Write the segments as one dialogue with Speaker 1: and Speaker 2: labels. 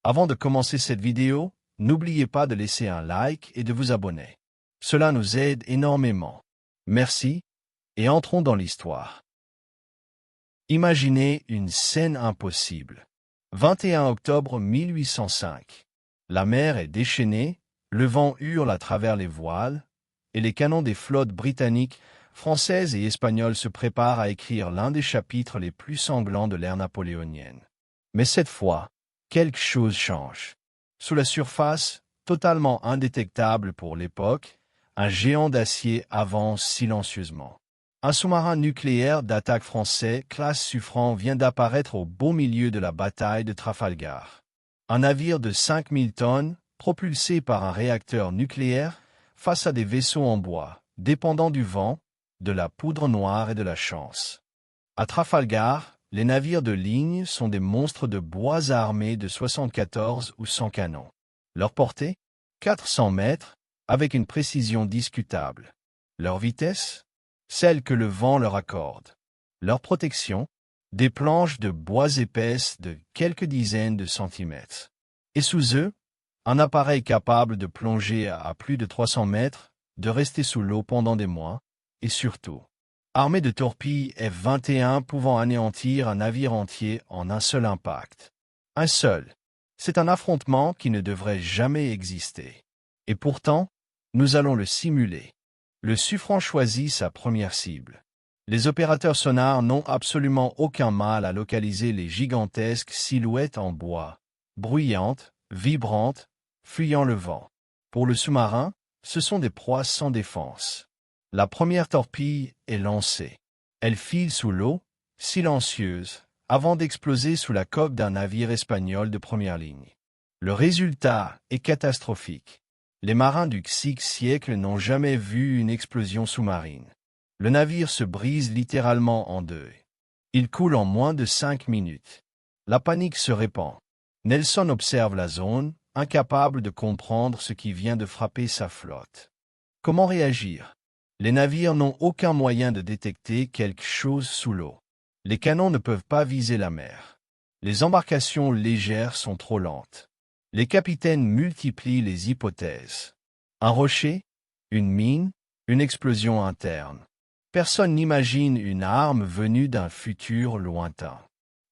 Speaker 1: Avant de commencer cette vidéo, n'oubliez pas de laisser un like et de vous abonner. Cela nous aide énormément. Merci, et entrons dans l'histoire. Imaginez une scène impossible. 21 octobre 1805. La mer est déchaînée, le vent hurle à travers les voiles, et les canons des flottes britanniques, françaises et espagnoles se préparent à écrire l'un des chapitres les plus sanglants de l'ère napoléonienne. Mais cette fois, quelque chose change. Sous la surface, totalement indétectable pour l'époque, un géant d'acier avance silencieusement. Un sous-marin nucléaire d'attaque français, classe Suffren, vient d'apparaître au beau milieu de la bataille de Trafalgar. Un navire de 5000 tonnes, propulsé par un réacteur nucléaire, face à des vaisseaux en bois, dépendant du vent, de la poudre noire et de la chance. À Trafalgar, les navires de ligne sont des monstres de bois armés de 74 ou 100 canons. Leur portée 400 mètres, avec une précision discutable. Leur vitesse celle que le vent leur accorde. Leur protection des planches de bois épaisses de quelques dizaines de centimètres. Et sous eux, un appareil capable de plonger à plus de 300 mètres, de rester sous l'eau pendant des mois, et surtout, armé de torpilles F-21 pouvant anéantir un navire entier en un seul impact. Un seul. C'est un affrontement qui ne devrait jamais exister. Et pourtant, nous allons le simuler. Le Suffren choisit sa première cible. Les opérateurs sonars n'ont absolument aucun mal à localiser les gigantesques silhouettes en bois, bruyantes, vibrantes, fuyant le vent. Pour le sous-marin, ce sont des proies sans défense. La première torpille est lancée. Elle file sous l'eau, silencieuse, avant d'exploser sous la coque d'un navire espagnol de première ligne. Le résultat est catastrophique. Les marins du XVIe siècle n'ont jamais vu une explosion sous-marine. Le navire se brise littéralement en deux. Il coule en moins de 5 minutes. La panique se répand. Nelson observe la zone, incapable de comprendre ce qui vient de frapper sa flotte. Comment réagir? Les navires n'ont aucun moyen de détecter quelque chose sous l'eau. Les canons ne peuvent pas viser la mer. Les embarcations légères sont trop lentes. Les capitaines multiplient les hypothèses. Un rocher, une mine, une explosion interne. Personne n'imagine une arme venue d'un futur lointain.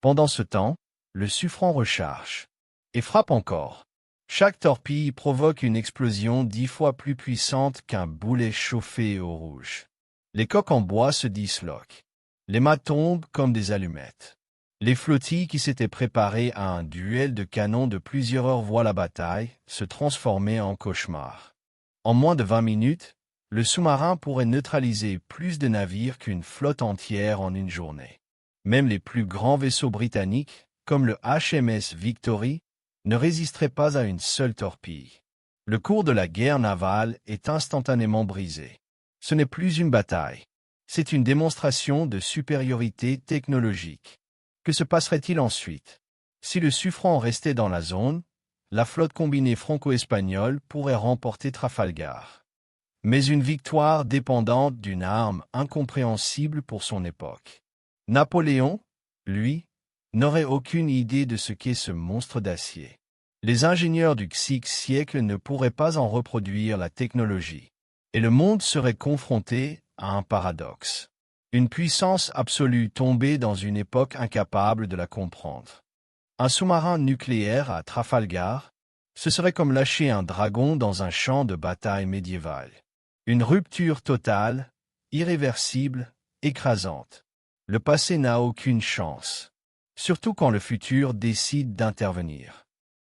Speaker 1: Pendant ce temps, le Suffren recharge. Et frappe encore. Chaque torpille provoque une explosion 10 fois plus puissante qu'un boulet chauffé au rouge. Les coques en bois se disloquent. Les mâts tombent comme des allumettes. Les flottilles qui s'étaient préparées à un duel de canons de plusieurs heures voient la bataille se transformer en cauchemar. En moins de 20 minutes, le sous-marin pourrait neutraliser plus de navires qu'une flotte entière en une journée. Même les plus grands vaisseaux britanniques, comme le HMS Victory, ne résisteraient pas à une seule torpille. Le cours de la guerre navale est instantanément brisé. Ce n'est plus une bataille. C'est une démonstration de supériorité technologique. Que se passerait-il ensuite? Si le Suffren restait dans la zone, la flotte combinée franco-espagnole pourrait remporter Trafalgar. Mais une victoire dépendante d'une arme incompréhensible pour son époque. Napoléon, lui, n'aurait aucune idée de ce qu'est ce monstre d'acier. Les ingénieurs du XVIe siècle ne pourraient pas en reproduire la technologie. Et le monde serait confronté à un paradoxe. Une puissance absolue tombée dans une époque incapable de la comprendre. Un sous-marin nucléaire à Trafalgar, ce serait comme lâcher un dragon dans un champ de bataille médiéval. Une rupture totale, irréversible, écrasante. Le passé n'a aucune chance. Surtout quand le futur décide d'intervenir.